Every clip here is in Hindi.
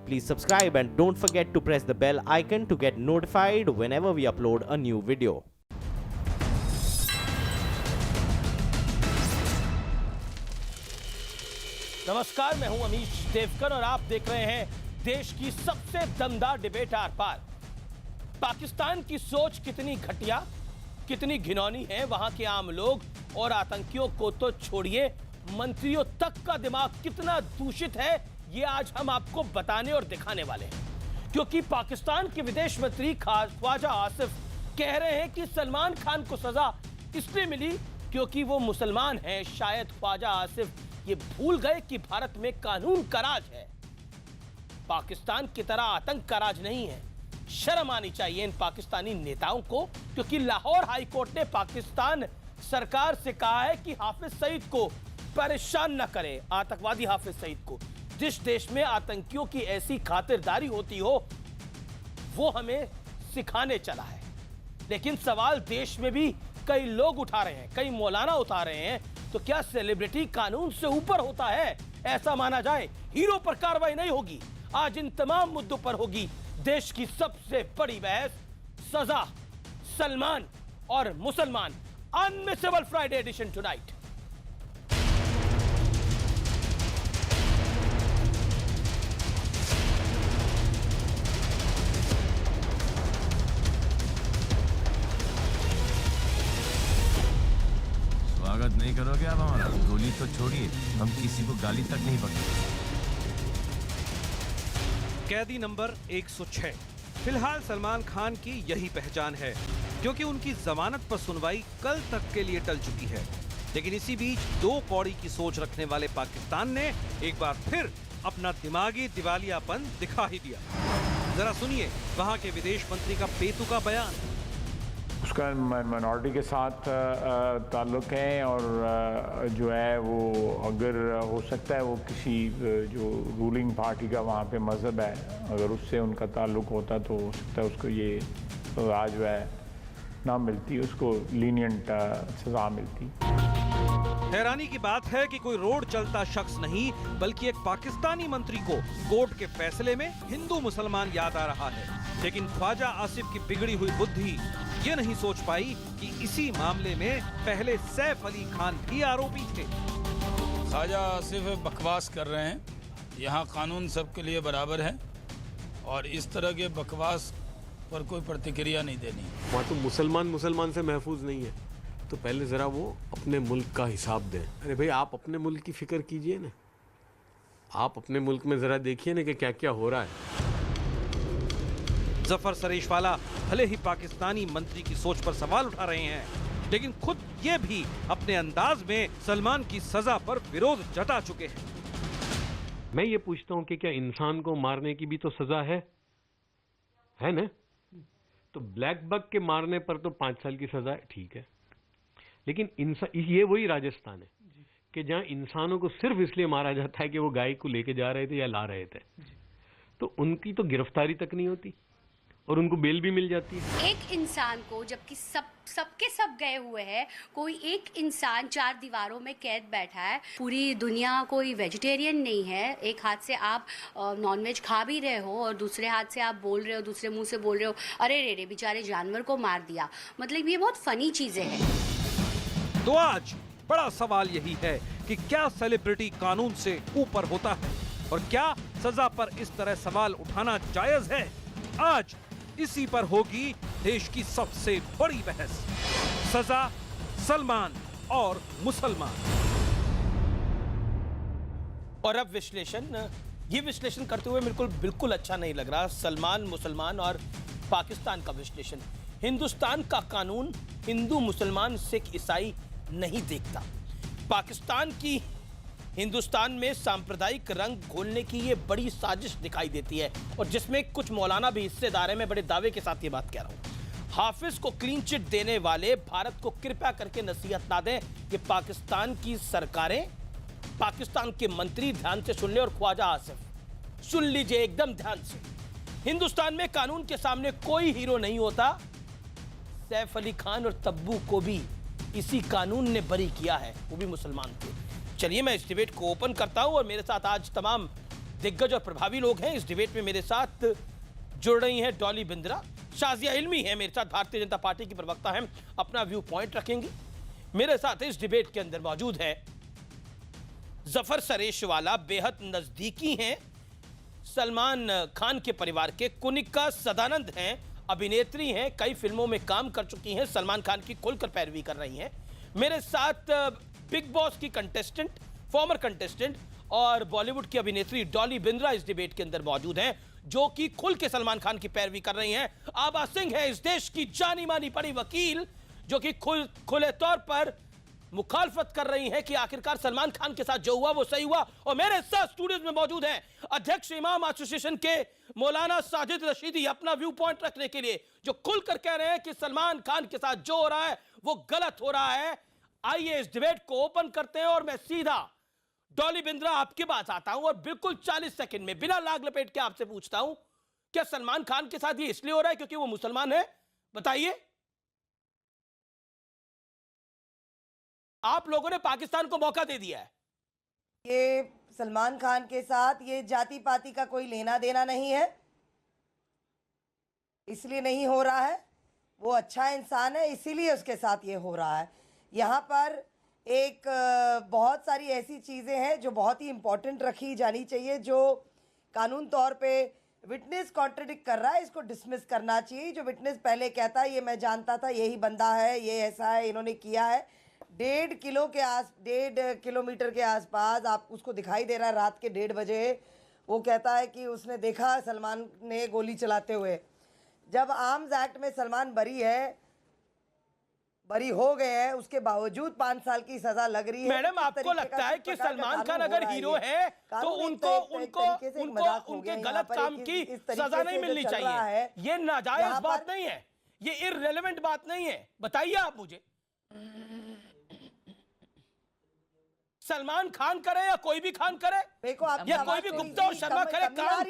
Please subscribe and don't forget to press the bell icon to get notified whenever we upload a new video. नमस्कार, मैं हूं अमीश देवकर और आप देख रहे हैं देश की सबसे दमदार डिबेट आर पार। पाकिस्तान की सोच कितनी घटिया, कितनी घिनौनी है, वहां के आम लोग और आतंकियों को तो छोड़िए, मंत्रियों तक का दिमाग कितना दूषित है, ये आज हम आपको बताने और दिखाने वाले हैं। क्योंकि पाकिस्तान के विदेश मंत्री ख्वाजा आसिफ कह रहे हैं कि सलमान खान को सजा इसलिए मिली क्योंकि वो मुसलमान हैं। शायद ख्वाजा आसिफ ये भूल गए कि भारत में कानून का राज है, पाकिस्तान की तरह आतंक का राज नहीं है। शर्म आनी चाहिए इन पाकिस्तानी नेताओं को, क्योंकि लाहौर हाई कोर्ट ने पाकिस्तान सरकार से कहा है कि हाफिज सईद को परेशान न करे, आतंकवादी हाफिज सईद को। जिस देश में आतंकियों की ऐसी खातिरदारी होती हो वो हमें सिखाने चला है। लेकिन सवाल देश में भी कई लोग उठा रहे हैं, कई मौलाना उठा रहे हैं, तो क्या सेलिब्रिटी कानून से ऊपर होता है? ऐसा माना जाए, हीरो पर कार्रवाई नहीं होगी। आज इन तमाम मुद्दों पर होगी देश की सबसे बड़ी बहस, सजा सलमान और मुसलमान। Unmissable Friday addition tonight. स्वागत नहीं करोगे आप हमारा? गोली तो छोड़िए, हम किसी को गाली तक नहीं पकड़ते। कैदी नंबर 106। फिलहाल सलमान खान की यही पहचान है, क्योंकि उनकी जमानत पर सुनवाई कल तक के लिए टल चुकी है। लेकिन इसी बीच दो कौड़ी की सोच रखने वाले पाकिस्तान ने एक बार फिर अपना दिमागी दिवालियापन दिखा ही दिया। जरा सुनिए वहां के विदेश मंत्री का बेतुका बयान। उसका माइनॉरिटी के साथ ताल्लुक़ है और जो है वो अगर हो सकता है वो किसी जो रूलिंग पार्टी का वहाँ पे मज़हब है, अगर उससे उनका ताल्लुक़ होता तो हो सकता है उसको ये आज जो है ना मिलती, उसको लीनियंट सज़ा मिलती। हैरानी की बात है कि कोई रोड चलता शख्स नहीं, बल्कि एक पाकिस्तानी मंत्री को कोर्ट के फैसले में हिंदू मुसलमान याद आ रहा है। लेकिन ख्वाजा आसिफ की बिगड़ी हुई बुद्धि ये नहीं सोच पाई कि इसी मामले में पहले सैफ अली खान भी आरोपी थे। ख्वाजा आसिफ बकवास कर रहे हैं, यहाँ कानून सबके लिए बराबर है और इस तरह के बकवास पर कोई प्रतिक्रिया नहीं देनी। वहाँ तो मुसलमान से महफूज नहीं है, तो पहले ज़रा वो अपने मुल्क का हिसाब दें। अरे भाई, आप अपने मुल्क की फिक्र कीजिए ना, आप अपने मुल्क में ज़रा देखिए ना कि क्या क्या हो रहा है। जफर सरेशवाला भले ही पाकिस्तानी मंत्री की सोच पर सवाल उठा रहे हैं, लेकिन खुद ये भी अपने अंदाज में सलमान की सजा पर विरोध जता चुके हैं। मैं ये पूछता हूँ कि क्या इंसान को मारने की भी तो सजा है ना? तो ब्लैक बग के मारने पर तो 5 साल की सजा है, ठीक है। लेकिन ये वही राजस्थान है कि जहाँ इंसानों को सिर्फ इसलिए मारा जाता है कि वो गाय को लेके जा रहे थे या ला रहे थे, तो उनकी तो गिरफ्तारी तक नहीं होती और उनको बेल भी मिल जाती है। एक इंसान को, जबकि सबके सब गए हुए हैं, कोई एक इंसान 4 दीवारों में कैद बैठा है। पूरी दुनिया कोई वेजिटेरियन नहीं है। एक हाथ से आप नॉनवेज खा भी रहे हो और दूसरे हाथ से आप बोल रहे हो, दूसरे मुंह से बोल रहे हो, अरे रे बेचारे जानवर को मार दिया। मतलब ये बहुत फनी चीजें हैं। तो आज बड़ा सवाल यही है कि क्या सेलिब्रिटी कानून से ऊपर होता है और क्या सजा पर इस तरह सवाल उठाना जायज है? आज इसी पर होगी देश की सबसे बड़ी बहस, सजा सलमान और मुसलमान। और अब ये विश्लेषण करते हुए मेरे को बिल्कुल अच्छा नहीं लग रहा। सलमान, मुसलमान और पाकिस्तान का विश्लेषण। हिंदुस्तान का कानून हिंदू, मुसलमान, सिख, ईसाई नहीं देखता। पाकिस्तान की हिंदुस्तान में सांप्रदायिक रंग घोलने की ये बड़ी साजिश दिखाई देती है, और जिसमें कुछ मौलाना भी हिस्सेदार हैं। मैं बड़े दावे के साथ ये बात कह रहा हूं। हाफिज को क्लीन चिट देने वाले भारत को कृपया करके नसीहत ना दें। ये पाकिस्तान की सरकारें, पाकिस्तान के मंत्री ध्यान से सुन ले, और ख्वाजा आसिफ सुन लीजिए एकदम ध्यान से। हिंदुस्तान में कानून के सामने कोई हीरो नहीं होता। सैफ अली खान और तब्बू को भी इसी कानून ने बरी किया है, वो भी मुसलमान थे। चलिए मैं इस डिबेट को ओपन करता हूं और मेरे साथ आज तमाम दिग्गज और प्रभावी लोग हैं। इस डिबेट में मेरे साथ जुड़ रही हैं डॉली बिंद्रा, शाजिया इल्मी है मेरे साथ, भारतीय जनता पार्टी की प्रवक्ता हैं, अपना व्यू पॉइंट रखेंगे। मेरे साथ इस डिबेट के अंदर मौजूद है जफर सरेशवाला, बेहद नजदीकी हैं सलमान खान के परिवार के। कुनिका सदानंद हैं, अभिनेत्री हैं, कई फिल्मों में काम कर चुकी हैं, सलमान खान की खुलकर पैरवी कर रही हैं। मेरे साथ बिग बॉस की कंटेस्टेंट, फॉर्मर कंटेस्टेंट और बॉलीवुड की अभिनेत्री डॉली बिंद्रा इस डिबेट के अंदर मौजूद हैं, जो कि खुल के सलमान खान की पैरवी कर रही हैं। आभा सिंह है इस देश की जानी मानी बड़ी वकील, जो कि खुले तौर पर मुखालफत कर रही हैं कि आखिरकार सलमान खान के साथ जो हुआ वो सही हुआ। और मेरे साथ स्टूडियो में मौजूद हैं अध्यक्ष इमाम एसोसिएशन के मौलाना साजिद रशीदी, अपना व्यू पॉइंट रखने के लिए, जो खुलकर कह रहे हैं कि सलमान खान के साथ जो हो रहा है वो गलत हो रहा है। आइए इस डिबेट को ओपन करते हैं और मैं सीधा डॉली बिंद्रा आपके पास आता हूं और बिल्कुल 40 सेकंड में बिना लाग लपेट के आपसे पूछता हूं, क्या सलमान खान के साथ ये इसलिए हो रहा है क्योंकि वो मुसलमान है? बताइए। आप लोगों ने पाकिस्तान को मौका दे दिया है। ये सलमान खान के साथ ये जाति पाति का कोई लेना देना नहीं है, इसलिए नहीं हो रहा है। वो अच्छा इंसान है, इसीलिए उसके साथ ये हो रहा है। यहाँ पर एक बहुत सारी ऐसी चीज़ें हैं जो बहुत ही इम्पोर्टेंट रखी जानी चाहिए, जो कानून तौर पे विटनेस कॉन्ट्रडिक्ट कर रहा है, इसको डिसमिस करना चाहिए। जो विटनेस पहले कहता है ये मैं जानता था, यही बंदा है, ये ऐसा है, इन्होंने किया है, 1.5 किलोमीटर के आसपास आप उसको दिखाई दे रहा है रात के 1:30 बजे। वो कहता है कि उसने देखा सलमान ने गोली चलाते हुए। जब आर्म्स एक्ट में सलमान बरी हो गए हैं, उसके बावजूद 5 साल की सजा लग रही है। मैडम, आपको लगता है कि सलमान खान अगर हीरो है तो उनके गलत काम की सजा नहीं मिलनी चाहिए? ये नाजायज बात नहीं है, ये इररिलेवेंट बात नहीं है। बताइए आप मुझे, सलमान खान करे या कोई भी खान करे, या कोई भी गुप्ता और शर्मा करे काम,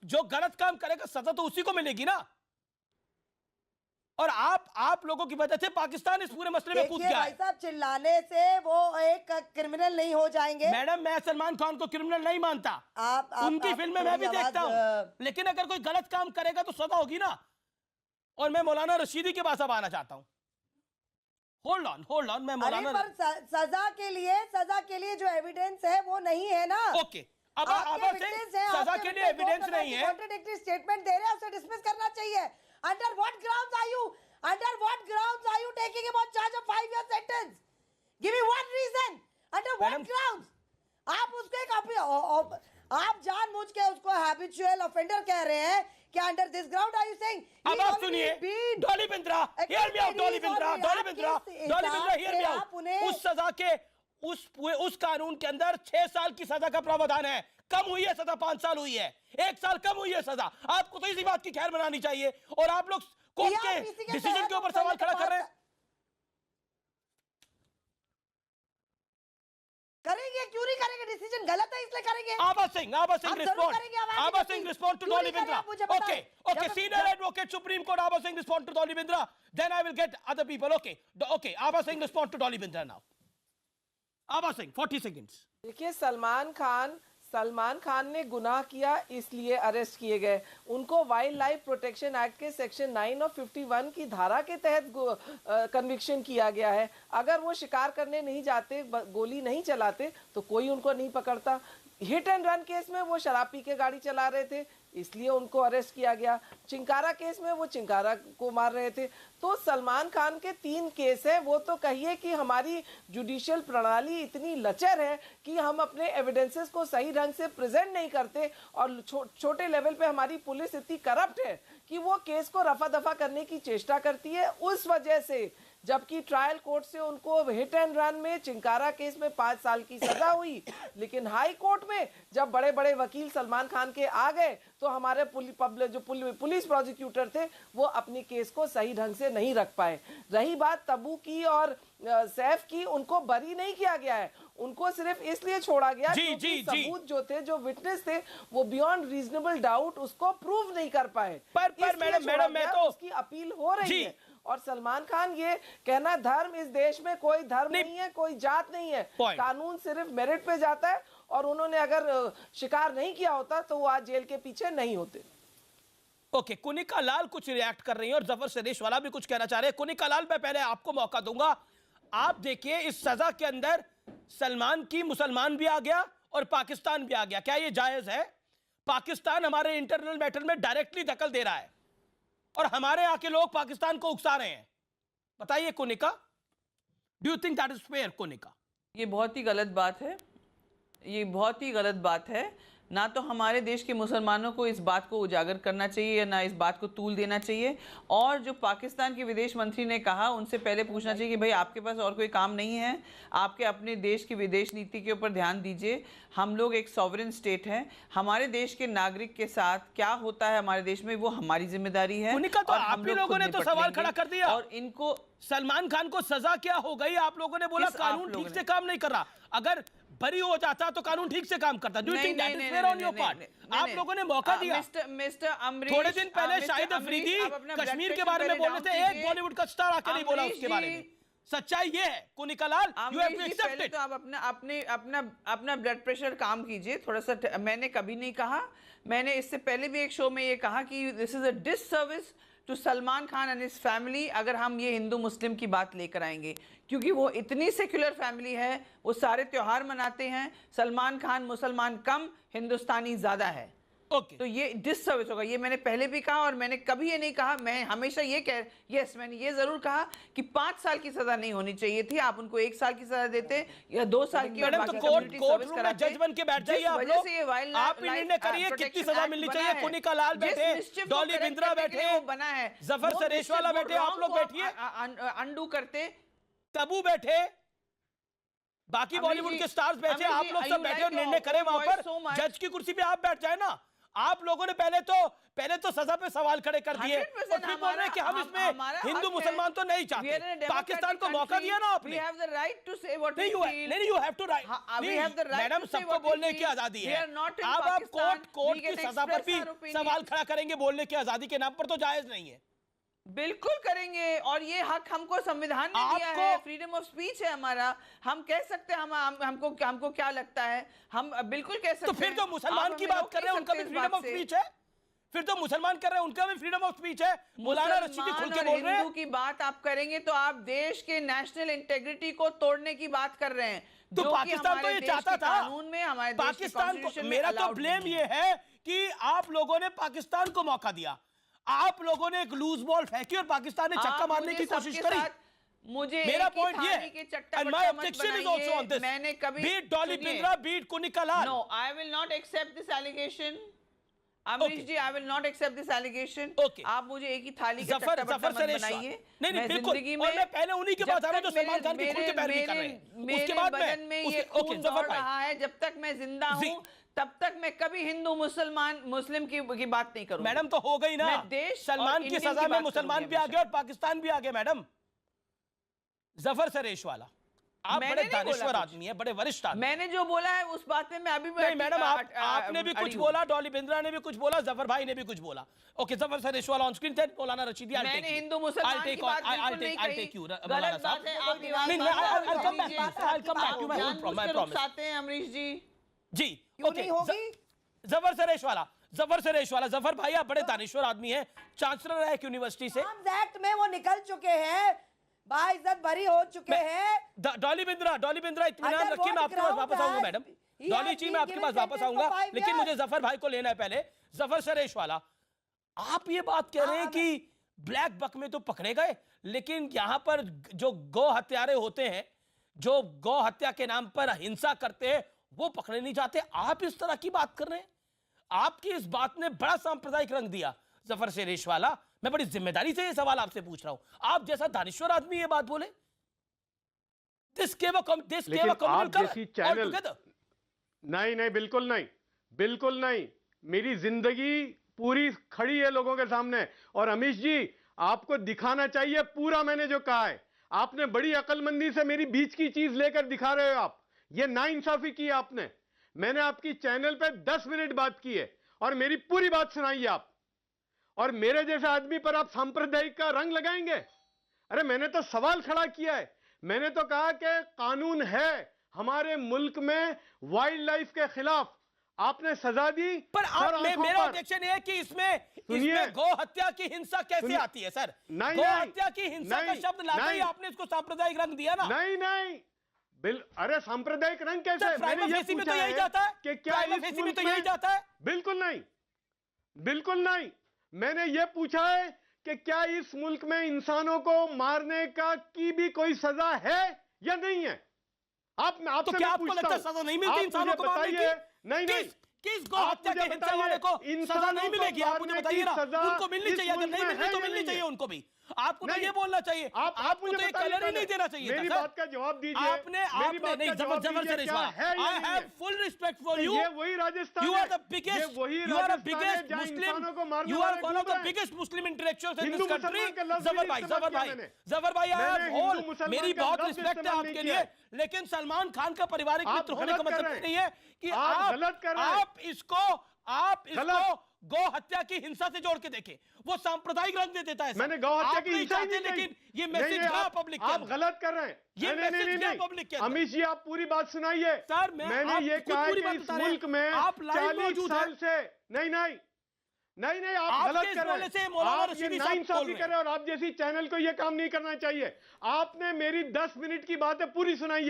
जो गलत काम करेगा सजा तो उसी को मिलेगी ना। और आप लोगों की वजह से पाकिस्तान इस पूरे मसले में कूद गया है। भाई साहब, चिल्लाने से वो एक क्रिमिनल नहीं हो जाएंगे। मैडम, मैं सलमान खान को क्रिमिनल नहीं मानता, उनकी फिल्में मैं भी देखता हूं, लेकिन अगर कोई गलत काम करेगा तो सजा होगी ना। और मैं मौलाना रशीदी के पास अब आना चाहता हूं। होल्ड ऑन, मैं मौलाना, पर सजा के लिए जो एविडेंस है वो नहीं है ना। ओके, अब सजा के लिए एविडेंस नहीं है, कॉन्ट्रडिक्टरी स्टेटमेंट दे रहे हैं, उसे डिसमिस करना चाहिए। Under what grounds are you taking him on charge of 5 year sentence? Give me one reason. Under what grounds? आप उसको आप जानबूझ के उसको habitual offender कह रहे हैं कि under this ground are you saying? अब आप सुनिए, Dolly Bindra, hear me out, Dolly Bindra, hear me out। उस सजा के उस कानून के अंदर 6 साल की सजा का प्रावधान है। कम हुई है सजा, 5 साल हुई है, 1 साल कम हुई है सजा। आपको तो इसी बात की खैर मनानी चाहिए, और आप लोग कोर्ट के डिसीजन के ऊपर सवाल खड़ा कर रहे हैं। करेंगे, क्यों नहीं करेंगे? डिसीजन गलत है इसलिए करेंगे। Abha Singh respond to Dolly Bindra. Okay, senior advocate supreme court Abha Singh respond to Dolly Bindra, then I will get other people. Okay, Abha Singh respond to Dolly Bindra now. Abha Singh, 40 seconds. देखिए, सलमान खान ने गुनाह किया इसलिए अरेस्ट किए गए। उनको वाइल्ड लाइफ प्रोटेक्शन एक्ट के सेक्शन 9 और 51 की धारा के तहत कन्विक्शन किया गया है। अगर वो शिकार करने नहीं जाते, गोली नहीं चलाते, तो कोई उनको नहीं पकड़ता। हिट एंड रन केस में वो शराब पी के गाड़ी चला रहे थे, इसलिए उनको अरेस्ट किया गया। चिंकारा केस में वो चिंकारा को मार रहे थे। तो सलमान खान के 3 केस है। वो तो कहिए कि हमारी जुडिशियल प्रणाली इतनी लचर है कि हम अपने एविडेंसेस को सही ढंग से प्रेजेंट नहीं करते, और छोटे लेवल पे हमारी पुलिस इतनी करप्ट है कि वो केस को रफा दफा करने की चेष्टा करती है। उस वजह से जबकि ट्रायल कोर्ट से उनको हिट एंड रन में चिंकारा केस में 5 साल की सजा हुई, लेकिन हाई कोर्ट में जब बड़े बड़े वकील सलमान खान के आ गए तो हमारे पुलिस प्रोसिक्यूटर थे वो अपनी केस को सही ढंग से नहीं रख पाए। रही बात तब्बू की और सैफ की, उनको बरी नहीं किया गया है, उनको सिर्फ इसलिए छोड़ा गया क्योंकि सबूत जो थे, जो विटनेस थे, वो बियॉन्ड रीजनेबल डाउट उसको प्रूव नहीं कर पाए। पर मैडम, मैं तो उसकी अपील हो रही है। और सलमान खान ये कहना, धर्म इस देश में कोई धर्म नहीं है, कोई जात नहीं है, कानून सिर्फ मेरिट पे जाता है, और उन्होंने अगर शिकार नहीं किया होता तो वो आज जेल के पीछे नहीं होते। ओके, कुनिका लाल कुछ रिएक्ट कर रही है और जफर सरेश वाला भी कुछ कहना चाह रहे हैं। कुनिका लाल, मैं पहले आपको मौका दूंगा। आप देखिए, इस सजा के अंदर सलमान की मुसलमान भी आ गया और पाकिस्तान भी आ गया। क्या ये जायज है? पाकिस्तान हमारे इंटरनल मैटर में डायरेक्टली दखल दे रहा है और हमारे यहाँ के लोग पाकिस्तान को उकसा रहे हैं। बताइए Kunika, do you think that is fair? Kunika, ये बहुत ही गलत बात है, ये बहुत ही गलत बात है। ना तो हमारे देश के मुसलमानों को इस बात को उजागर करना चाहिए या ना इस बात को तूल देना चाहिए। और जो पाकिस्तान के विदेश मंत्री ने कहा, उनसे पहले पूछना चाहिए कि भाई आपके पास और कोई काम नहीं है, आपके अपने देश की विदेश नीति के ऊपर ध्यान दीजिए। हम लोग एक सॉवरेन स्टेट हैं, हमारे देश के नागरिक के साथ क्या होता है हमारे देश में वो हमारी जिम्मेदारी है। उनका तो आप ही लोगों ने तो सवाल खड़ा कर दिया और इनको सलमान खान को सजा क्या हो गई? आप लोगों ने बोला कानून ठीक से काम नहीं कर रहा। अगर बरी हो जाता तो कानून ठीक से काम करता। Do you think that is fair on your part? आप लोगों ने मौका दिया। मिस्टर अमरीश, थोड़े दिन पहले शाहिद अफरीदी कश्मीर के बारे में बोल रहे थे, एक बॉलीवुड का स्टार आके नहीं बोला उसके बारे में। सच्चाई ये है Kunika Lal, you have to accept it. तो आप अपना ब्लड प्रेशर काम कीजिए थोड़ा सा। मैंने कभी नहीं कहा, मैंने इससे पहले भी एक शो में ये कहा कि this is a disservice to Salman Khan and his family अगर हम ये हिंदू मुस्लिम की बात लेकर आएंगे, क्योंकि वो इतनी सेक्युलर फैमिली है, वो सारे त्यौहार मनाते हैं। सलमान खान मुसलमान कम, हिंदुस्तानी ज्यादा है। ओके, तो ये डिससर्विस होगा। ये मैंने पहले भी कहा और मैंने कभी ये नहीं कहा। मैं हमेशा ये मैंने ये जरूर कहा कि 5 साल की सजा नहीं होनी चाहिए थी। आप उनको 1 साल की सजा देते या 2 साल की। मैडम, तो कोर्ट रूम में जज बन के बैठ जाइए आप लोग। आप ही निर्णय करिए कितनी सजा मिलनी चाहिए। कुनिका लाल बैठे, डॉली बिंद्रा बैठे, बना है, जफर सरेशवाला बैठे, आप लोग बैठिए, अंडू करते, तबू बैठे, बाकी बॉलीवुड के स्टार्स बैठे, आप लोग सब बैठे और निर्णय करें वहां पर। जज की कुर्सी पे आप बैठ जाए ना। आप लोगों ने पहले तो सजा पे सवाल खड़े कर दिए और फिर बोल रहे हैं कि हम इसमें हिंदू मुसलमान तो नहीं चाहते। पाकिस्तान को मौका दिया ना आपने। We have the right to say what we नहीं, feel. you have to right. We have the right madam, to say सबको what we बोलने की feel. आजादी We है। are not in अब आप Pakistan. कोर्ट We की can सजा पर भी express our opinion. सवाल खड़ा करेंगे बोलने की आजादी के नाम पर, तो जायज नहीं है। बिल्कुल करेंगे और ये हक हमको संविधान ने दिया है। फ्रीडम ऑफ स्पीच है हमारा। हम कह सकते हैं, हमको क्या लगता है, हम बिल्कुल कह सकते हैं। तो फिर जो मुसलमान की बात कर रहे हैं उनका भी फ्रीडम ऑफ स्पीच है। फिर तो मुसलमान कर रहे हैं उनका भी फ्रीडम ऑफ स्पीच है। मौलाना रशीदी खुल के बोल रहे हैं। हिंदू की बात आप करेंगे तो आप देश के नेशनल इंटेग्रिटी को तोड़ने की बात कर रहे हैं। तो पाकिस्तान तो ये चाहता था। कानून में हमारे पाकिस्तान को, मेरा तो ब्लेम ये है कि आप लोगों ने पाकिस्तान को मौका दिया। आप लोगों ने एक लूज बॉल फेंकी और पाकिस्तान ने छक्का मारने की कोशिश करी। मुझे मेरा पॉइंट ये and my objection is also on this. मैंने कभी beat Dolly Bindra, beat Kunika Lal. No, I will not accept this allegation. Amrish ji, I will not accept this allegation. Okay. आप मुझे एक ही थाली का जफर बनाइए। नहीं, बिल्कुल। और मैं पहले उन्हीं के पास आ रहा हूं जो सलमान खान की खुल के पैरवी कर रहे हैं। उसके बाद बदन में ये खून दौड़ रहा है। जब तक मैं जिंदा हूं तब तक मैं कभी हिंदू मुस्लिम की बात नहीं करूंगा। मैडम, तो हो गई ना। सलमान की सजा में मुसलमान भी आ गए और पाकिस्तान भी आ गए। मैडम, जफर सरेश वाला, आप बड़े दानिश्वर आदमी हैं, बड़े वरिष्ठ आदमी। मैंने जो बोला है उस बात में मैं अभी नहीं मैडम, आपने भी कुछ बोला, डॉली बिंद्रा ने भी कुछ बोला, जफर भाई ने भी कुछ बोला। ओके, जफर सरेश वाला ऑन स्क्रीन थे, मौलाना रशीदी। मैंने हिंदू मुसलमान की बात बिल्कुल नहीं कही। गलत बात है। आप उकसाते हैं अमरीश जी। ओके, जफर सरेश वाला, जफर भाई आप बड़े दानिश्वर आदमी हैं, चांसलर है एक यूनिवर्सिटी से। एक्ट में वो निकल चुके हैं, बाइज्जत बरी हो चुके हैं। डॉली बिंद्रा इत्मीनान रखिए, मैं आपके पास वापस आऊंगा मैडम। डॉली जी, मैं आपके पास वापस आऊंगा, लेकिन मुझे जफर भाई को लेना है पहले। जफर सरेश वाला, आप ये बात कह रहे हैं कि ब्लैक बक में तो पकड़े गए, लेकिन यहां पर जो गौ हत्यारे होते हैं, जो गौ हत्या के नाम पर हिंसा करते हैं, वो पकड़े नहीं जाते। आप इस तरह की बात कर रहे हैं। आपकी इस बात ने बड़ा सांप्रदायिक रंग दिया। जफर सरेश वाला, मैं बड़ी जिम्मेदारी से ये सवाल आपसे पूछ रहा हूं। आप जैसा दानिश्वर आदमी ये बात बोले, नहीं, बिल्कुल नहीं। मेरी जिंदगी पूरी खड़ी है लोगों के सामने। और अमीश जी, आपको दिखाना चाहिए पूरा मैंने जो कहा है। आपने बड़ी अक्लमंदी से मेरी बीच की चीज लेकर दिखा रहे हो। आप ये नाइंसाफी की आपने। मैंने आपकी चैनल पे 10 मिनट बात की है और मेरी पूरी बात सुनाई है आप, और मेरे जैसे आदमी पर आप सांप्रदायिक का रंग लगाएंगे? अरे मैंने तो सवाल खड़ा किया है। मैंने तो कहा कि कानून है, हमारे मुल्क में वाइल्ड लाइफ के खिलाफ आपने सजा दी। पर मेरा ऑब्जेक्शन है कि इसमें गौ हत्या की हिंसा कैसे आती है सर? गौ हत्या की हिंसा का शब्द लाते ही आपने इसको सांप्रदायिक रंग दिया ना? नहीं, अरे सांप्रदायिक रंग कैसे? मैंने ये पूछा तो यही जाता है कि क्या इस मुल्क में यही जाता है? बिल्कुल नहीं। मैंने ये पूछा है कि क्या इस मुल्क में इंसानों को मारने की भी कोई सजा है या नहीं है? तो क्या आपको लगता है सजा नहीं मिलती इंसानों को मारने की? नहीं, किस गौ हत्या के हिंसा वाले को सजा नहीं मिलेगी? आप मुझे बताइए ना। उनको मिलनी चाहिए, अगर नहीं मिलनी तो मिलनी चाहिए उनको भी। आपको तो ये बोलना चाहिए, आपको तो ये कलर ही नहीं देना चाहिए। मेरी बात का जवाब दीजिए। आपने नहीं, जबरदस्त I have full respect for you. ये वही Rajasthan, you are the biggest, you are the biggest Muslim, you are one of the biggest Muslim intellectuals in this country. Zafar भाई मेरी बहुत रिस्पेक्ट है आपके लिए, लेकिन सलमान खान का पारिवारिक मित्र होने का मतलब नहीं है कि आप इसको गौ हत्या की हिंसा से जोड़ के देखें। वो सांप्रदायिक रंग दे देता है। मैंने गौ हत्या की हिंसा नहीं, लेकिन ये मैसेज गया पब्लिक के आप गलत कर रहे हैं। ये मैसेज गया पब्लिक के। अमित जी आप पूरी बात सुनाइए। सर मैंने ये कहा कि इस मुल्क में आप 40 साल से नहीं, आप गलत कर रहे हैं। आप ये नाइंसाफी कर रहे हैं और आप जैसी चैनल को ये काम नहीं करना चाहिए। आपने मेरी 10 मिनट की बात है पूरी सुनाई।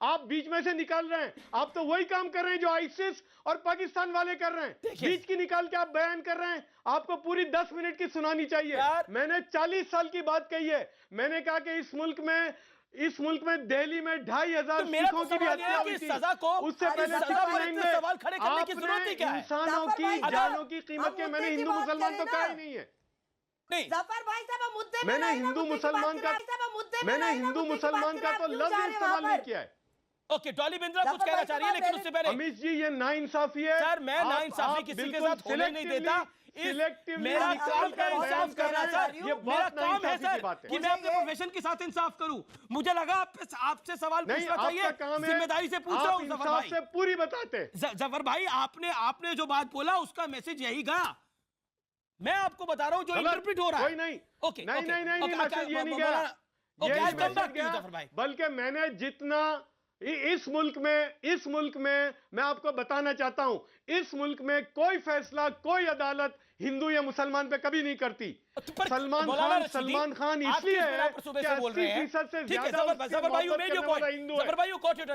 आप बीच में से निकाल रहे हैं। आप तो वही काम कर रहे हैं जो आईसिस और पाकिस्तान वाले कर रहे हैं। बीच की निकाल के आप बयान कर रहे हैं। आपको पूरी 10 मिनट की सुनानी चाहिए। मैंने 40 साल की बात कही है। मैंने कहा कि इस मुल्क में दिल्ली में 2500 सिखों की भी हत्या हुई थी। उससे पहले सवाल खड़े करने की जरूरत ही क्या है? इंसानों की जानों की कीमत के मैंने हिंदू मुसलमान तो कहा ही नहीं है। जफर भाई साहब मुद्दे पे मैंने हिंदू मुसलमान का तो लफ्ज इस्तेमाल नहीं किया है। ओके, डॉली बिंद्रा कुछ कहना चाह रही है, लेकिन उससे पहले अमित जी ये नाइंसाफी है। सर मैं नाइंसाफी किसी के साथ होने नहीं देता। मेरा काम है इंसाफ करना सर। मेरा काम है सर कि मैं अपने प्रोफेशन के साथ इंसाफ करूं। मुझे लगा आपसे सवाल पूछना चाहिए, जिम्मेदारी से पूछ रहा हूं। जफर भाई से पूरी बताते। जफर भाई आपने जो बात बोला उसका मैसेज यही गया। मैं आपको बता रहा हूं जो इंटरप्रेट हो रहा है। नहीं, ओके नहीं, मैसेज ये नहीं गया। बल्कि मैंने जितना इस मुल्क में मैं आपको बताना चाहता हूं, इस मुल्क में कोई फैसला कोई अदालत हिंदू या मुसलमान पे कभी नहीं करती। सलमान खान इसलिए है कि 80% से ज्यादा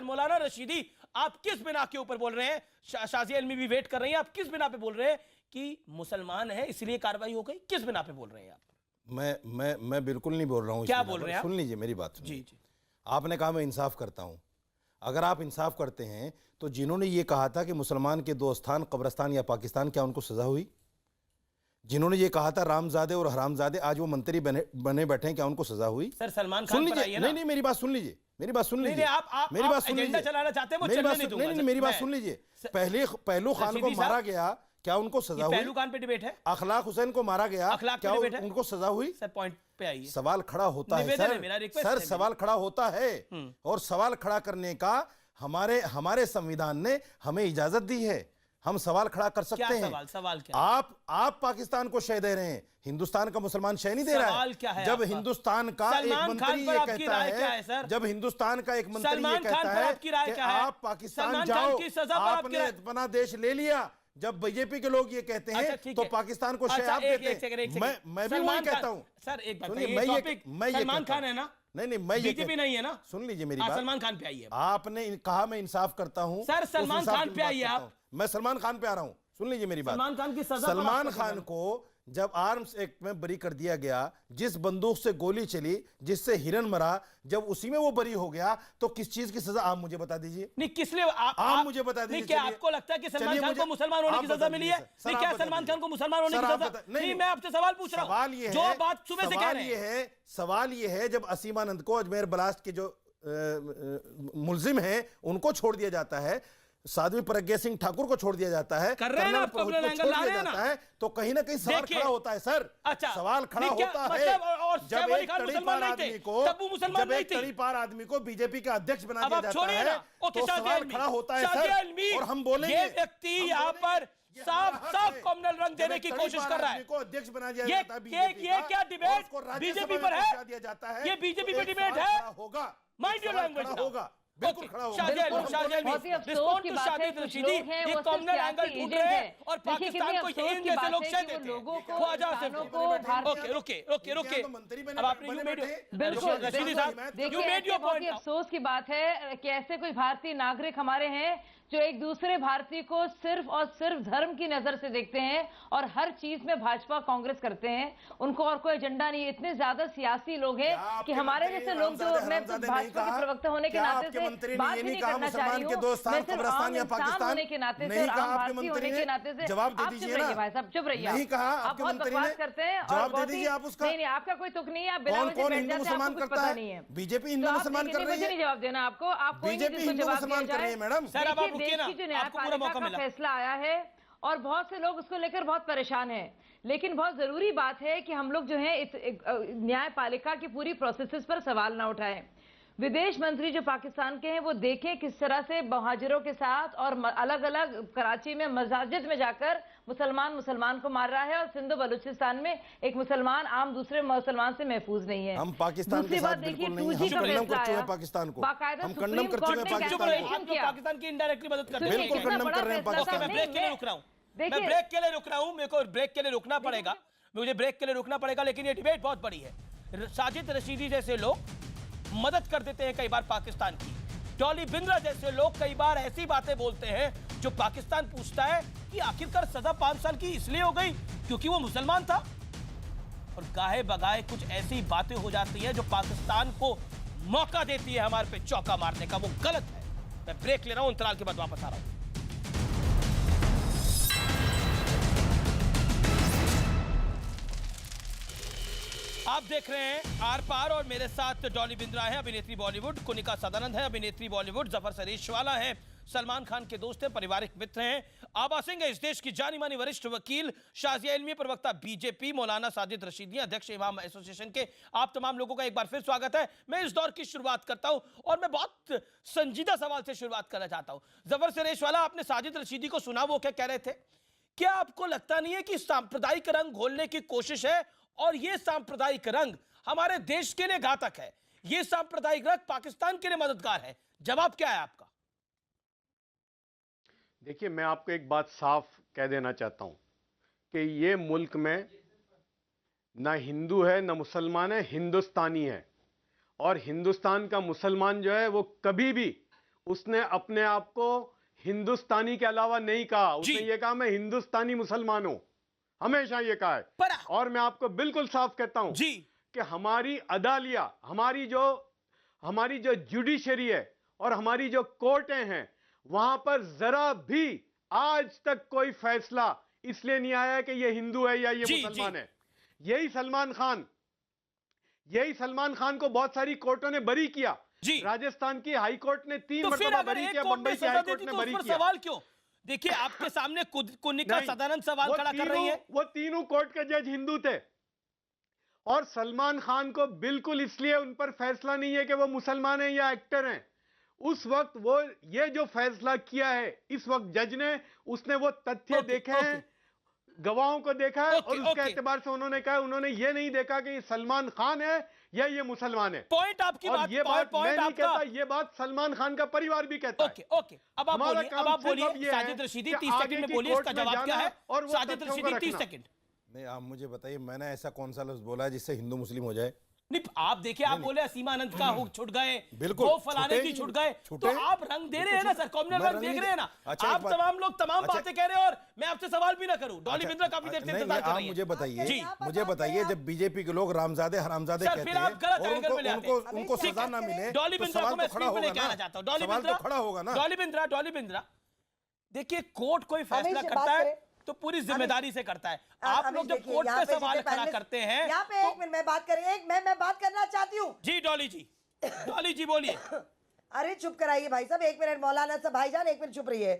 मौलाना रशीदी आप किस बिना के ऊपर बोल रहे हैं? शाजिया इल्मी भी वेट कर रही हैं। आप किस बिना पे बोल रहे हैं कि मुसलमान है इसलिए कार्रवाई हो गई? किस बिना पे बोल रहे हैं आप? मैं बिल्कुल नहीं बोल रहा हूँ। क्या बोल रहे हैं? सुन लीजिए मेरी बात। जी। आपने कहा मैं इंसाफ करता हूँ। अगर आप इंसाफ करते हैं तो जिन्होंने ये कहा था कि मुसलमान के दो स्थान कब्रिस्तान या पाकिस्तान, क्या उनको सजा हुई? जिन्होंने ये कहा था रामजादे और हरामजादे, आज वो मंत्री बने बैठे हैं, क्या उनको सजा हुई? सर सलमान खान सुन लीजिए। नहीं, मेरी बात सुन लीजिए। मेरी बात सुन लीजिए। मेरी बात सुन लीजिए। चलाना चाहते हैं वो चलने नहीं दूंगा। नहीं, मेरी बात सुन लीजिए। पहलू खान को मारा गया, क्या उनको सजा हुई? पहलू खान पे डिबेट है। अखलाक हुसैन को मारा गया, क्या उनको सजा हुई? सर पॉइंट पे आइए। सवाल खड़ा होता है सर, सवाल खड़ा होता है और सवाल खड़ा करने का हमारे संविधान ने हमें इजाजत दी है। हम सवाल खड़ा कर सकते हैं। सवाल क्या? आप पाकिस्तान को शय दे रहे हैं, हिंदुस्तान का मुसलमान शय नहीं दे रहा है। क्या है? जब हिंदुस्तान का एक मंत्री ये कहता है, जब हिंदुस्तान का एक मंत्री ये कहता है कि आप पाकिस्तान जाओ, आपने अपना देश ले लिया, जब बीजेपी के लोग ये कहते हैं तो पाकिस्तान को शय आप देते हैं। मैं भी वही कहता हूँ। सर एक बात, सलमान खान है ना? नहीं, मैं ये बीजेपी नहीं है ना? सुन लीजिए मेरी बात। सलमान खान पे आइए। आपने कहा मैं इंसाफ करता हूं सर, सलमान खान पे आइए आप। मैं सलमान खान पे आ रहा हूं। सुन लीजिए मेरी बात। सलमान खान की सजा, सलमान खान को जब आर्म्स एक्ट में बरी कर दिया गया, जिस बंदूक से गोली चली, जिससे हिरन मरा, जब उसी में वो बरी हो गया, तो किस चीज की सजा आप मुझे बता दीजिए। नहीं, किस लिए आप मुझे बता दीजिए। क्या आपको लगता है कि सलमान खान को मुसलमान होने की सजा मिली है? नहीं, क्या सलमान खान को मुसलमान होने की सजा? नहीं, मैं आपसे सवाल पूछ रहा हूं। सवाल ये है, जो बात सुबह से कह रहे हैं, सवाल ये है, जब असीमानंद को अजमेर ब्लास्ट के जो मुलजिम हैं उनको छोड़ दिया जाता है, साध्वी प्रज्ञा सिंह ठाकुर को छोड़ दिया जाता है, कर्नल प्रभु को छोड़ दिया जाता है, तो कहीं ना कहीं सवाल खड़ा होता है सर। अच्छा, सवाल खड़ा होता है जब एक तड़ीपार आदमी को बीजेपी का अध्यक्ष बना दिया जाता है, तो सवाल खड़ा होता है सर। और हम बोलेंगे ये व्यक्ति यहाँ पर साफ कॉमनल रंग देने की कोशिश कर रहा है। को अध्यक्ष बना दिया जाता है। ये क्या डिबेट बीजेपी पर है? दिया जाता है, ये बीजेपी पर डिबेट है? होगा, माइंड योर लैंग्वेज होगा, बिल्कुल खड़ा होगा। बहुत ही अफसोस की बात है कुछ लोग हैं वो सिर्फ सियासी एजेंट हैं और पाकिस्तान को ये इन जैसे लोग शह देते हैं। इंसानों को रुके अब आपने बिल्कुल देखिए बहुत ही अफसोस की बात है कि ऐसे कोई भारतीय नागरिक हमारे हैं जो एक दूसरे भारतीय को सिर्फ और सिर्फ धर्म की नजर से देखते हैं और हर चीज में भाजपा कांग्रेस करते हैं, उनको और कोई एजेंडा नहीं है। इतने ज्यादा सियासी लोग हैं कि हमारे जैसे लोग जो मैं भाजपा के प्रवक्ता होने के नाते से बात भी नहीं करना चाह रही हूँ, मैं सिर्फ आम इंसान होने के नाते से, आम भारतीय होने के नाते से, आप चुप रहिए भाई साहब, चुप रहिए। आप बहुत बकवास करते हैं और बहुत ही नहीं, आपका कोई तुक नहीं है, आप बिना वजह बैठ जाते हैं, आपको कुछ पता नहीं है। बीजेपी हिंदू मुसलमान कर रही है, मुझे नहीं जवाब देना आपको, आपको बीजेपी हिंदू मुसलमान कर रही है मैडम। देश की जो न्यायपालिका का फैसला आया है और बहुत से लोग उसको लेकर बहुत परेशान हैं, लेकिन बहुत जरूरी बात है कि हम लोग जो है न्यायपालिका की पूरी प्रोसेसेस पर सवाल ना उठाएं। विदेश मंत्री जो पाकिस्तान के हैं वो देखें किस तरह से मुहाजिरों के साथ और अलग अलग कराची में मस्जिद में जाकर मुसलमान को मार रहा है और सिंधु बलूचिस्तान में एक मुसलमान आम दूसरे मुसलमान से महफूज नहीं है। हम पाकिस्तान के साथ बिल्कुल नहीं, हम कंडम कर चुके हैं पाकिस्तान को, हम कंडम कर चुके हैं पाकिस्तान की इनडायरेक्टली मदद करते हैं, बिल्कुल कंडम कर रहे हैं पाकिस्तान। मैं ब्रेक के लिए रुक रहा हूं, मैं ब्रेक के लिए रुक रहा हूं, मेरे को ब्रेक के लिए रुकना पड़ेगा, मुझे ब्रेक के लिए रुकना पड़ेगा, लेकिन ये डिबेट बहुत बड़ी है। साजिद रशीदी जैसे लोग मदद कर देते हैं कई बार पाकिस्तान की, डॉली बिंद्रा जैसे लोग कई बार ऐसी बातें बोलते हैं जो पाकिस्तान पूछता है कि आखिरकार सजा 5 साल की इसलिए हो गई क्योंकि वो मुसलमान था, और गाहे बगाए कुछ ऐसी बातें हो जाती हैं जो पाकिस्तान को मौका देती है हमारे पे चौका मारने का, वो गलत है। मैं ब्रेक ले रहा हूं, अंतराल के बाद वापस आ रहा हूं। आप देख रहे हैं आर पार और मेरे साथ डॉली बिंद्रा है, अभिनेत्री बॉलीवुड, कुनिका सदानंद है, अभिनेत्री बॉलीवुड, जफर सरेशवाला है, सलमान खान के दोस्त हैं, पारिवारिक मित्र हैं, आबा सिंह है, इस देश की जानी मानी वरिष्ठ वकील, शाजिया इल्मी प्रवक्ता बीजेपी, मौलाना साजिद रशीदी अध्यक्ष इमाम एसोसिएशन के। आप तमाम लोगों का एक बार फिर स्वागत है। मैं इस दौर की शुरुआत करता हूं और मैं बहुत संजीदा सवाल से शुरुआत करना चाहता हूं। जफर सरेशवाला, आपने साजिद रशीदी को सुना, वो क्या कह रहे थे? क्या आपको लगता नहीं है कि सांप्रदायिक रंग घोलने की कोशिश है और ये सांप्रदायिक रंग हमारे देश के लिए घातक है, ये सांप्रदायिक रंग पाकिस्तान के लिए मददगार है? जवाब क्या है आपका? देखिए, मैं आपको एक बात साफ कह देना चाहता हूं कि ये मुल्क में ना हिंदू है ना मुसलमान है, हिंदुस्तानी है। और हिंदुस्तान का मुसलमान जो है वो कभी भी उसने अपने आप को हिंदुस्तानी के अलावा नहीं कहा, उसने ये कहा मैं हिंदुस्तानी मुसलमान हूं, हमेशा ये कहा है। और मैं आपको बिल्कुल साफ कहता हूं जी कि हमारी अदालिया, हमारी जो जुडिशरी है और हमारी जो कोर्टें हैं, वहां पर जरा भी आज तक कोई फैसला इसलिए नहीं आया कि ये हिंदू है या ये मुसलमान है। यही सलमान खान को बहुत सारी कोर्टों ने बरी किया। राजस्थान की हाई कोर्ट ने 3 मरतबा बरी किया, बंबई की हाई कोर्ट ने बरी किया। सवाल क्यों? देखिए, आपके सामने कुनिका सदानंद सवाल खड़ा कर रही है। वो तीनों कोर्ट के जज हिंदू थे और सलमान खान को बिल्कुल इसलिए उन पर फैसला नहीं है कि वो मुसलमान हैं या एक्टर हैं। उस वक्त वो ये जो फैसला किया है, इस वक्त जज ने, उसने वो तथ्य देखे हैं, गवाहों को देखा है और उसके एतबार से उन्होंने कहा, उन्होंने ये नहीं देखा कि ये सलमान खान है या ये मुसलमान है। पॉइंट आपकी बात, ये बात मैं नहीं कहता, ये बात सलमान खान का परिवार भी कहता है। ओके, अब आप बोलिए साजिद रशीदी, 30 सेकंड में बोलिए, इसका जवाब क्या है? और साजिद रशीदी 30 सेकंड। नहीं, आप मुझे बताइए, मैंने ऐसा कौन सा लफ्ज बोला है जिससे हिंदू मुस्लिम हो जाए? नहीं, आप देखिए, आप बोले सीमानंद का हुक छुट गए, बिल्कुल वो फलाने की छुट गए, तो आप रंग दे रहे हैं ना सर, कॉम्युनल रंग देख रहे हैं ना। आप तमाम लोग तमाम बातें कह रहे हैं और मैं आपसे सवाल भी ना करूं। डॉली बिंद्रा काफी देर से इंतजार कर रही है। मुझे बताइए, जब बीजेपी के लोग रामजादे हरामजादे कहते हैं और उनको सजा ना मिले, डॉली बिंद्रा को मैं स्क्रीन पे लेके आना चाहता हूं। डॉली बिंद्रा, देखिए, कोर्ट कोई फैसला करता है तो पूरी जिम्मेदारी से करता है। आप लोग जब कोर्ट पे सवाल खड़ा करते हैं, यहाँ पे एक मिनट मैं बात करें, मैं बात करना चाहती हूँ। जी डॉली जी बोलिए। अरे चुप कराइए भाई साहब, एक मिनट। मौलाना साहब, भाईजान एक मिनट चुप रहिए।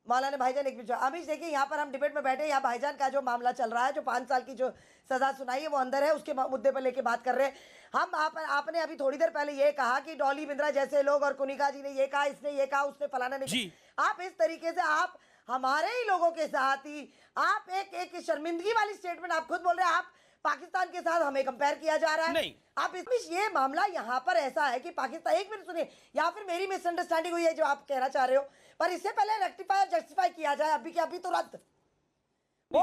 मौलाना भाईजान एक मिनट। अमीश देखिए, यहाँ पर हम डिबेट में बैठे, यहाँ भाईजान का जो मामला चल रहा है, जो 5 साल की जो सजा सुनाई है वो अंदर है, उसके मुद्दे पर लेके बात कर रहे हैं हम। आपने अभी थोड़ी देर पहले ये कहा कि डॉली बिंद्रा जैसे लोग और कुनिका जी ने ये कहा, इसने ये कहा, उसने फलाना ने। आप इस तरीके से आप हमारे ही लोगों के साथ ही आप एक शर्मिंदगी वाली स्टेटमेंट आप खुद बोल रहे हैं। आप पाकिस्तान के साथ हमें कंपेयर किया जा रहा है। नहीं, आप ये मामला यहाँ पर ऐसा है कि पाकिस्तान, एक मिनट सुनिए, या फिर मेरी मिसअंडरस्टैंडिंग हुई है जो आप कहना चाह रहे हो, पर इससे पहले रेक्टिफाई और जस्टिफाई किया जाए अभी के अभी तुरंत। वो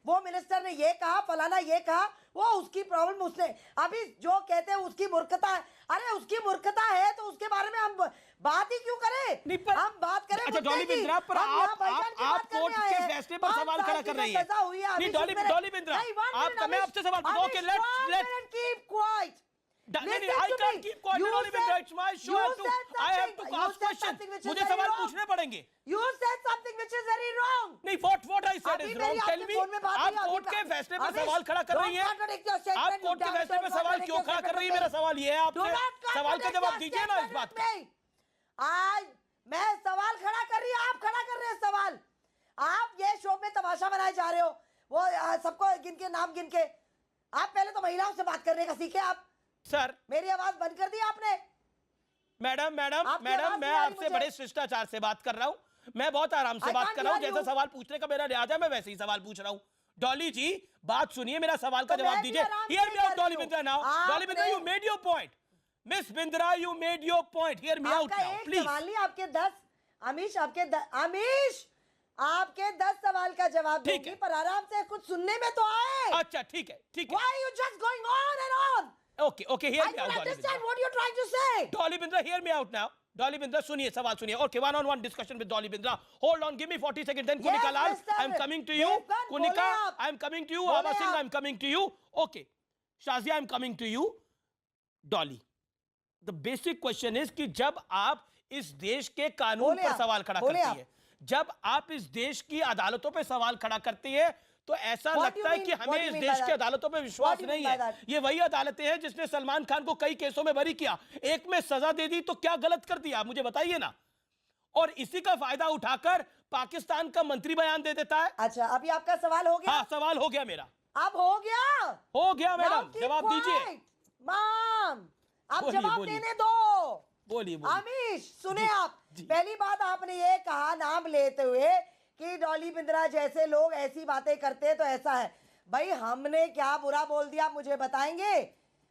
वो मिनिस्टर ने ये कहा, फलाना ये कहा, वो उसकी प्रॉब्लम, उसने अभी जो कहते हैं उसकी मूर्खता है। अरे उसकी मूर्खता है तो उसके बारे में हम बात ही क्यों करें? हम बात करें। अच्छा डॉली बिंद्रा, पर आप कोर्ट के फैसले पर सवाल खड़ा कर रही है। नहीं डॉली बिंद्रा, आपका, मैं आपसे सवाल पूछूं। Okay let's keep quiet. I can't keep quiet. Only it's my show. I have to ask questions. मुझे सवाल पूछने पड़ेंगे। You said something which is very wrong. नहीं, what I said is wrong. Tell me, आप कोर्ट के फैसले पर सवाल खड़ा कर रही हैं? आप कोर्ट के फैसले पर सवाल क्यों खड़ा कर रही है? मेरा सवाल ये है, आपसे सवाल का जवाब दीजिए ना इस बात का। आज मैं सवाल खड़ा कर रही हूँ, आप खड़ा कर रहे हैं सवाल। आप ये शो में तमाशा बनाए जा रहे हो, वो सबको गिन के नाम गिन के। आप पहले तो महिलाओं से बात करने का सीखे। आप सर, मेरी आवाज बंद कर दी आपने। मैडम मैं आपसे बड़े शिष्टाचार से बात कर रहा हूँ, मैं बहुत आराम से बात कर रहा हूँ। जैसा सवाल पूछने का मेरा लिहाज है, मैं वैसे ही सवाल पूछ रहा हूँ। डॉली जी बात सुनिए, मेरा सवाल का जवाब दीजिए। Hear me out, Dolly Bindra now. Dolly Bindra, you made your point. Miss Bindra, you made your point. Hear me out now, please. आपके 10 अमीश, आपके 10 सवाल का जवाब दूंगी, पर आराम से कुछ सुनने में तो आए। अच्छा ठीक है। Why are you just going on and on? Okay, hear me out. I don't understand what you're trying to say. Dolly Bindra, hear me out now. Dolly Bindra, सुनिए, सवाल सुनिए. Okay, one-on-one discussion with Dolly Bindra. Hold on, give me 40 seconds. Then Kunika Lal, I'm coming to you. Kunika, I'm coming to you. Ava Singh, I'm coming to you. Okay, Shazia, I'm coming to you. Dolly, the basic question is कि जब आप इस देश के कानून पर सवाल खड़ा करती है, जब आप इस देश की अदालतों पे सवाल खड़ा करती है, तो ऐसा लगता है कि हमें इस देश की अदालतों पे विश्वास नहीं है। ये वही अदालतें हैं जिसने सलमान खान को कई केसों में बरी किया, एक में सजा दे दी, तो क्या गलत कर दिया, मुझे बताइए ना। और इसी का फायदा उठाकर पाकिस्तान का मंत्री बयान दे देता है। अच्छा, अभी आपका सवाल हो गया? हाँ, सवाल हो गया मेरा। अब हो गया मैडम, जवाब दीजिए। माम, आप जवाब देने दो। बोलिए। अमीश सुने, आप पहली बात आपने ये कहा नाम लेते हुए कि डॉली बिंद्रा जैसे लोग ऐसी बातें करते हैं तो ऐसा है। भाई हमने क्या बुरा बोल दिया, मुझे बताएंगे?